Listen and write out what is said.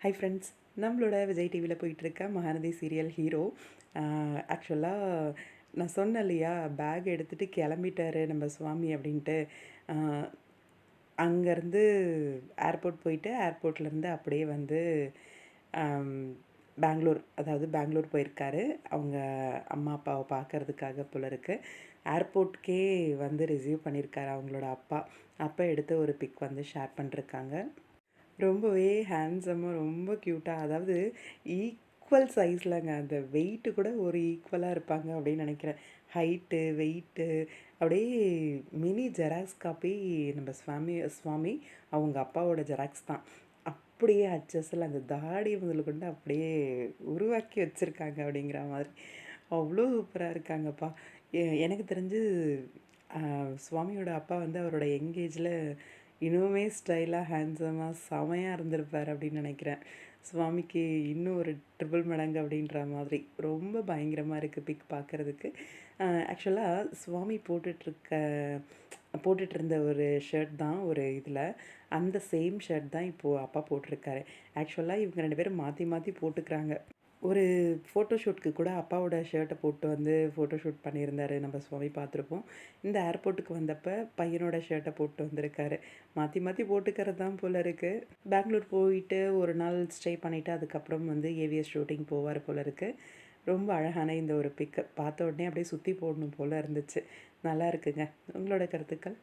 Hi friends, நம்மளோட விஜய் டிவியில் போயிட்டுருக்க மகாநதி சீரியல் ஹீரோ ஆக்சுவலாக நான் சொன்னேன் இல்லையா, பேக் எடுத்துகிட்டு கிளம்பிட்டாரு நம்ம சுவாமி அப்படின்ட்டு. அங்கேருந்து ஏர்போர்ட் போயிட்டு ஏர்போர்ட்லேருந்து அப்படியே வந்து பெங்களூர், அதாவது பெங்களூர் போயிருக்காரு அவங்க அம்மா அப்பாவை பார்க்கறதுக்காக போல இருக்குது. ஏர்போர்ட்கே வந்து ரிசீவ் பண்ணியிருக்காரு அவங்களோட அப்பா. அப்போ எடுத்த ஒரு பிக் வந்து ஷேர் பண்ணிருக்காங்க. ரொம்பவே ஹேண்ட்ஸமாக, ரொம்ப க்யூட்டாக, அதாவது ஈக்குவல் சைஸ்லங்க. அந்த வெயிட்டு கூட ஒரு ஈக்குவலாக இருப்பாங்க அப்படின்னு நினைக்கிறேன். ஹைட்டு, வெயிட்டு அப்படியே மினி ஜெராக்ஸ் காப்பி நம்ம சுவாமி அவங்க அப்பாவோட ஜெராக்ஸ் தான். அப்படியே அச்சஸில் அந்த தாடி முதல்கொண்டு அப்படியே உருவாக்கி வச்சுருக்காங்க அப்படிங்கிற மாதிரி. அவ்வளோ சூப்பராக இருக்காங்கப்பா. எனக்கு தெரிஞ்சு சுவாமியோட அப்பா வந்து அவரோட யங்கேஜில் இன்னுமே ஸ்டைலாக ஹேண்ட்ஸமாக செமையாக இருந்திருப்பார் அப்படின்னு நினைக்கிறேன். சுவாமிக்கு இன்னும் ஒரு ட்ரிபிள் மடங்கு அப்படின்ற மாதிரி ரொம்ப பயங்கரமாக இருக்குது பிக் பார்க்குறதுக்கு. ஆக்சுவலாக சுவாமி போட்டுட்ருந்த ஒரு ஷர்ட் தான் ஒரு இதில், அந்த சேம் ஷர்ட் தான் இப்போது அப்பா போட்டிருக்காரு. ஆக்சுவலாக இவங்க 2 பேரும் மாற்றி மாற்றி போட்டுக்கிறாங்க. ஒரு ஃபோட்டோஷூட்க்கு கூட அப்பாவோட ஷர்ட்டை போட்டு வந்து ஃபோட்டோஷூட் பண்ணியிருந்தாரு நம்ம சுவாமி, பார்த்துருப்போம். இந்த ஏர்போர்ட்டுக்கு வந்தப்போ பையனோட ஷர்ட்டை போட்டு வந்திருக்காரு. மாற்றி மாற்றி போட்டுக்கிறது தான் போல் இருக்குது. பெங்களூர் போயிட்டு ஒரு நாள் ஸ்டே பண்ணிவிட்டு அதுக்கப்புறம் வந்து ஏவிஎஸ் ஷூட்டிங் போவார் போல் இருக்குது. ரொம்ப அழகான இந்த ஒரு பிக்கு பார்த்த உடனே அப்படியே சுற்றி போடணும் போல் இருந்துச்சு. நல்லா இருக்குங்க. உங்களோட கருத்துக்கள்?